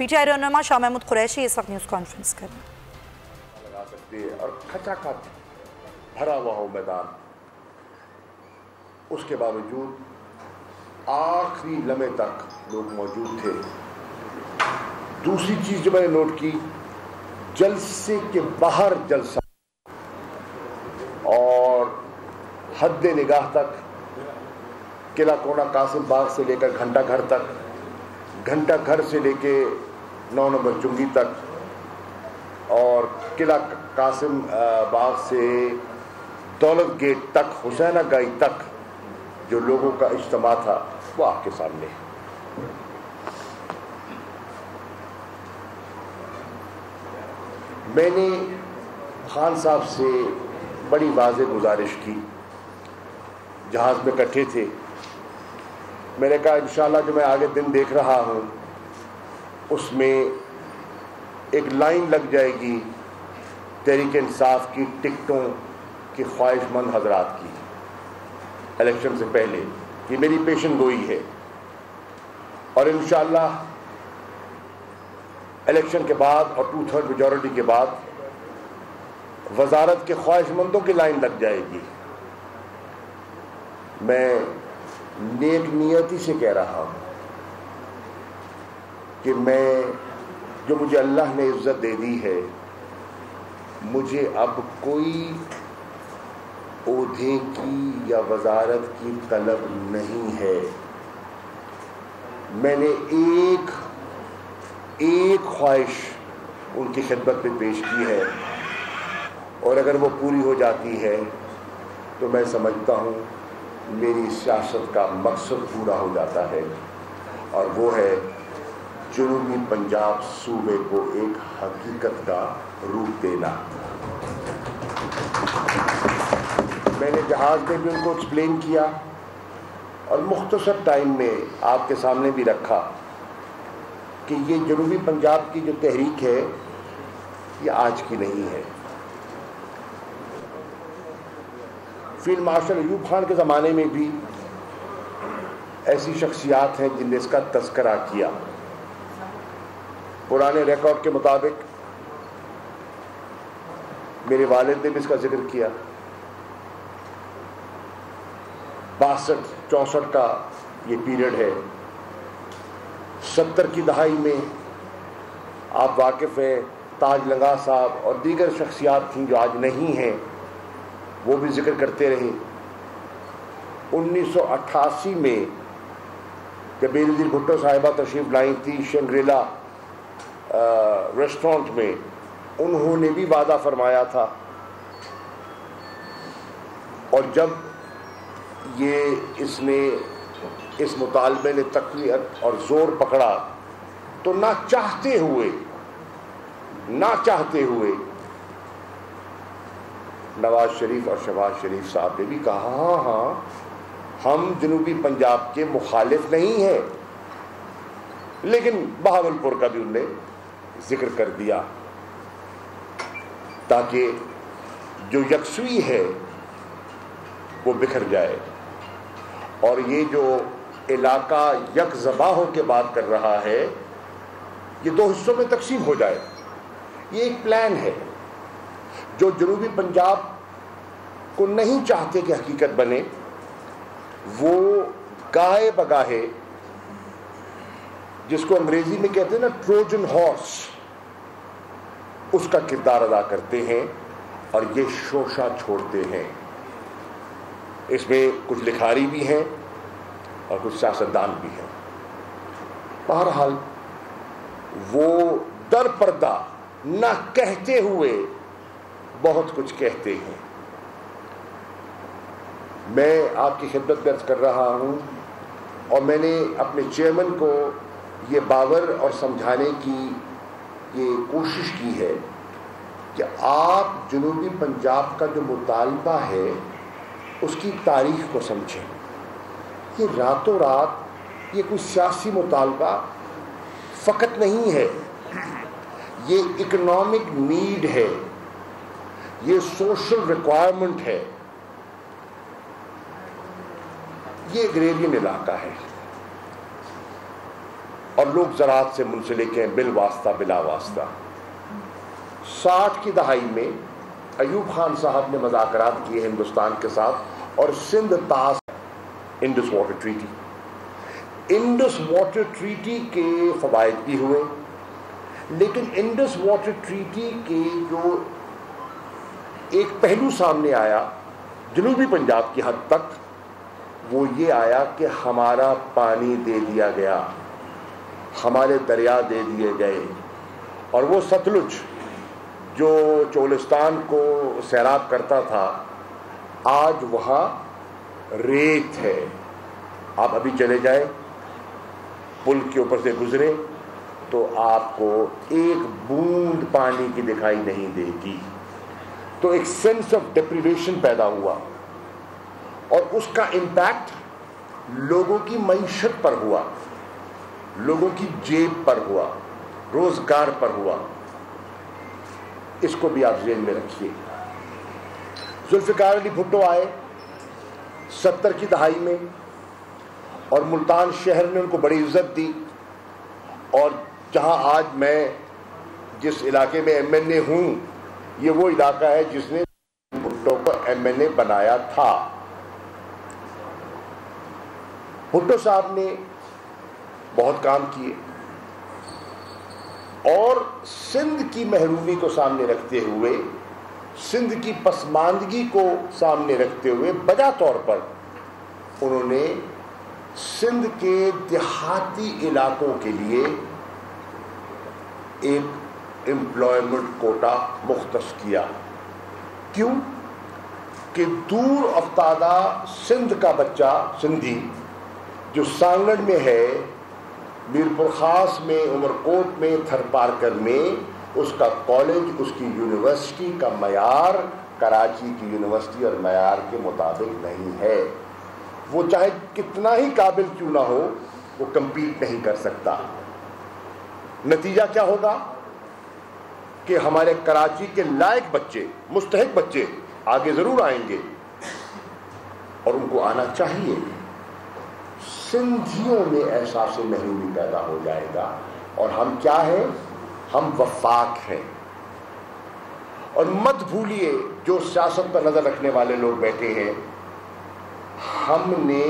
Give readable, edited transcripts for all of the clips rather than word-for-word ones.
P T I رہنما شاہ محمود قریشی اس وقت news conference کر رہے ہیں۔ لگا سکتے ہیں اور کھچا کھچ بھرا ہوا ہو میدان، اس کے باوجود آخری لمحے تک لوگ موجود تھے۔ دوسری چیز جو میں نے نوٹ کی، جلسے کے باہر جلسہ اور حد نگاہ تک، قلعہ کونا قاسم باغ سے لے کر گھنٹہ گھر تک، گھنٹہ گھر سے لے کے 9 نمبر چنگی تک، اور قلعہ قاسم باغ سے دولت گیٹ تک، حسینہ گائی تک جو لوگوں کا اجتماع تھا وہ آپ کے سامنے ہے۔ میں نے خان صاحب سے بڑی واضح گزارش کی، جہاز میں اکٹھے تھے، میں نے کہا انشاءاللہ جو میں آگے دن دیکھ رہا ہوں اس میں ایک لائن لگ جائے گی تحریک انصاف کی ٹکٹوں کی خواہش مند حضرات کی الیکشن سے پہلے، یہ میری پیشن گوئی ہے، اور انشاءاللہ الیکشن کے بعد اور 2/3 میجورٹی کے بعد وزارت کے خواہش مندوں کی لائن لگ جائے گی۔ میں نیک نیتی سے کہہ رہا ہوں کہ جو مجھے اللہ نے عزت دے دی ہے، مجھے اب کوئی عہدے کی یا وزارت کی طلب نہیں ہے۔ میں نے ایک خواہش ان کی خدمت میں پیش کی ہے، اور اگر وہ پوری ہو جاتی ہے تو میں سمجھتا ہوں میری سیاست کا مقصد پورا ہو جاتا ہے، اور وہ ہے جنوبی پنجاب صوبے کو ایک حقیقت کا روپ دینا۔ میں نے جہاز میں بھی ان کو ایکسپلین کیا اور مختصر ٹائم میں آپ کے سامنے بھی رکھا کہ یہ جنوبی پنجاب کی جو تحریک ہے یہ آج کی نہیں ہے۔ فیلڈ مارشل ایوب خان کے زمانے میں بھی ایسی شخصیات ہیں جن نے اس کا تذکرہ کیا۔ پرانے ریکارڈ کے مطابق میرے والد نے بھی اس کا ذکر کیا۔ 62-64 کا یہ پیریڈ ہے۔ 70 کی دہائی میں آپ واقف ہیں، تاج لنگا صاحب اور دیگر شخصیات تھیں جو آج نہیں ہیں، وہ بھی ذکر کرتے رہے۔ 1988 میں جب بینظیر بھٹو صاحبہ تشریف لائی تھی شنگریلا ریسٹورنٹ میں، انہوں نے بھی وعدہ فرمایا تھا، اور جب اس مطالبے نے تقویت اور زور پکڑا تو نہ چاہتے ہوئے نواز شریف اور شہباز شریف صاحب نے بھی کہا ہاں ہم جنوبی پنجاب کے مخالف نہیں ہیں، لیکن بہاولپور کا بھی انہوں نے ذکر کر دیا تاکہ جو یکسوئی ہے وہ بکھر جائے، اور یہ جو علاقہ یک زباں ہو کے بات کر رہا ہے یہ 2 حصوں میں تقسیم ہو جائے۔ یہ ایک پلان ہے جو جنوبی پنجاب کو نہیں چاہتے کہ حقیقت بنے، وہ گائے بگاہے، جس کو انگریزی میں کہتے ہیں نا ٹروجن ہارس، اس کا کردار ادا کرتے ہیں اور یہ شوشہ چھوڑتے ہیں۔ اس میں کچھ لکھاری بھی ہیں اور کچھ سیاستدان بھی ہیں۔ بہرحال وہ در پردہ نہ کہتے ہوئے بہت کچھ کہتے ہیں۔ میں آپ کی خدمت میں عرض کر رہا ہوں، اور میں نے اپنے چیئرمین کو یہ باور اور سمجھانے کی یہ کوشش کی ہے کہ آپ جنوبی پنجاب کا جو مطالبہ ہے اس کی تاریخ کو سمجھیں۔ یہ راتوں رات یہ کوئی سیاسی مطالبہ فقط نہیں ہے، یہ اکنامک نیڈ ہے، یہ سوشل ریکوائرمنٹ ہے، یہ ایگریرین علاقہ ہے، اور لوگ زراعت سے منسلک ہیں بل واسطہ بلا واسطہ. 60 کی دہائی میں ایوب خان صاحب نے مذاکرات کیے ہندوستان کے ساتھ اور سندھ طاس Indus water treaty. Indus water treaty کے فوائد بھی ہوئے، لیکن انڈس واٹر ٹریٹی کے جو ایک پہلو سامنے آیا جنوبی پنجاب کی حد تک، وہ یہ آیا کہ ہمارا پانی دے دیا گیا، ہمارے دریا دے دیے گئے، اور وہ ستلج جو چولستان کو سیراب کرتا تھا آج وہاں ریت ہے. آپ ابھی چلے جائیں، پل کے اوپر سے گزرے تو آپ کو ایک بوند پانی کی دکھائی نہیں دے گی. تو ایک سینس آف ڈپریویشن پیدا ہوا، اور اس کا امپیکٹ لوگوں کی معیشت پر ہوا، لوگوں کی جیب پر ہوا، روزگار پر ہوا. اس کو بھی آپ ذہن میں رکھیے. ذوالفقار علی بھٹو آئے 70 کی دہائی میں، اور ملتان شہر نے ان کو بڑی عزت دی، اور جہاں آج میں جس علاقے میں ایم این اے ہوں، یہ وہ علاقہ ہے جس نے بھٹو کو ایم این اے بنایا تھا. بھٹو صاحب نے بہت کام کیے، اور سندھ کی محرومی کو سامنے رکھتے ہوئے، سندھ کی پسماندگی کو سامنے رکھتے ہوئے، بجا طور پر انہوں نے سندھ کے دیہاتی علاقوں کے لیے ایک امپلائمنٹ کوٹا مختص کیا. کیوں کہ دور افتادہ سندھ کا بچہ سندھی جو سانگڑ میں ہے، میرپور خاص میں، عمرکوٹ میں، تھر پارکر میں، اس کا کالج، اس کی یونیورسٹی کا معیار کراچی کی یونیورسٹی اور معیار کے مطابق نہیں ہے. وہ چاہے کتنا ہی قابل کیوں نہ ہو، وہ کمپیٹ نہیں کر سکتا. نتیجہ کیا ہوگا کہ ہمارے کراچی کے لائق بچے، مستحق بچے آگے ضرور آئیں گے، اور ان کو آنا چاہیے. سندھیوں میں احساس محرومی پیدا ہو جائے گا، اور ہم کیا ہیں؟ ہم وفاق ہیں. اور مت بھولیے، جو سیاست پر نظر رکھنے والے لوگ بیٹھے ہیں، ہم نے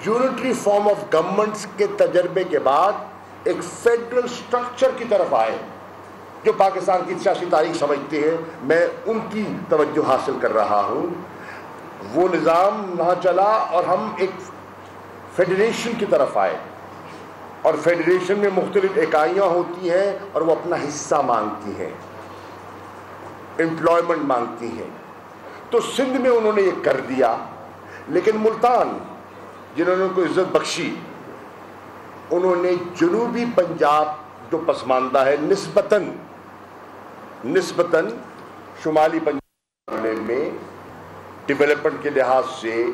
یونٹری فارم آف گورنمنٹس کے تجربے کے بعد ایک فیڈرل سٹرکچر کی طرف آئے. جو پاکستان کی سیاسی تاریخ سمجھتے ہیں، میں ان کی توجہ حاصل کر رہا ہوں. وہ نظام نہ چلا اور ہم ایک فیڈریشن کی طرف آئے، اور فیڈریشن میں مختلف اکائیاں ہوتی ہیں اور وہ اپنا حصہ مانگتی ہیں، امپلائمنٹ مانگتی ہیں. تو سندھ میں انہوں نے یہ کر دیا، لیکن ملتان جنہوں نے ان کو عزت بخشی، انہوں نے جنوبی پنجاب جو پسماندہ ہے نسبتاً شمالی پنجاب میں ڈیولپمنٹ کے لحاظ سے،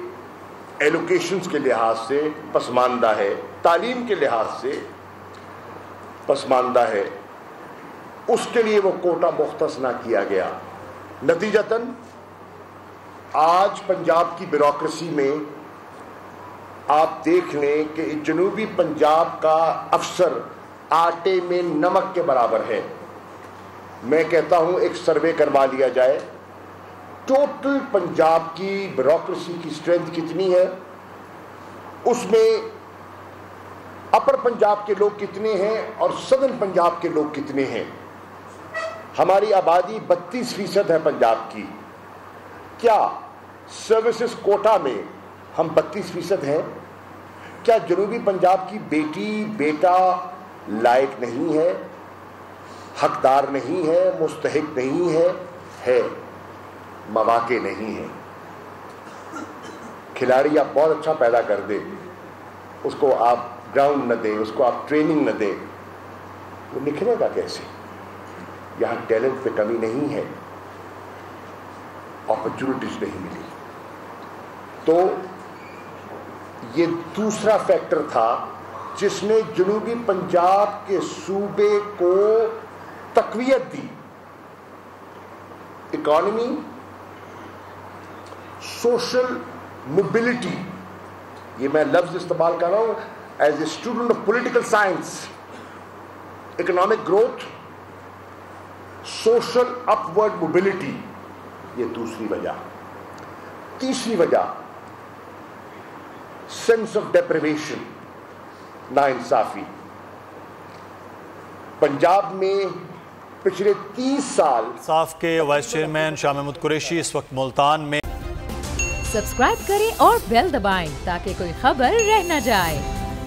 ایلوکیشنز کے لحاظ سے پسماندہ ہے، تعلیم کے لحاظ سے پسماندہ ہے، اس کے لیے وہ کوٹا مختص نہ کیا گیا. نتیجتاً آج پنجاب کی بیوروکریسی میں آپ دیکھ لیں کہ جنوبی پنجاب کا افسر آٹے میں نمک کے برابر ہے. میں کہتا ہوں ایک سروے کروا لیا جائے، ٹوٹل پنجاب کی بیوروکریسی کی اسٹرینتھ کتنی ہے، اس میں اپر پنجاب کے لوگ کتنے ہیں اور سدرن پنجاب کے لوگ کتنے ہیں. ہماری آبادی 32% ہے پنجاب کی. کیا سروسز کوٹا میں ہم 32% ہیں؟ کیا جنوبی پنجاب کی بیٹی بیٹا لائق نہیں ہے، حقدار نہیں ہے، مستحق نہیں ہے؟ ہے، مواقع نہیں ہیں. کھلاڑی آپ بہت اچھا پیدا کر دیں، اس کو آپ گراؤنڈ نہ دیں، اس کو آپ ٹریننگ نہ دیں، وہ نکھرے گا کیسے؟ یہاں ٹیلنٹ پہ کمی نہیں ہے، اپرچونٹیز نہیں ملی. تو یہ دوسرا فیکٹر تھا جس نے جنوبی پنجاب کے صوبے کو تقویت دی. اکانومی، سوشل موبلٹی، یہ میں لفظ استعمال کر رہا ہوں، as a student of political science, economic growth, social upward mobility, یہ دوسری وجہ. تیسری وجہ sense of deprivation, ناانصافی. پنجاب میں پچھلے 30 سال صاف کے وائس چیئرمین شاہ محمود قریشی اس وقت ملتان میں. سبسکرائب کریں اور بیل دبائیں تاکہ کوئی خبر رہ نہ جائے.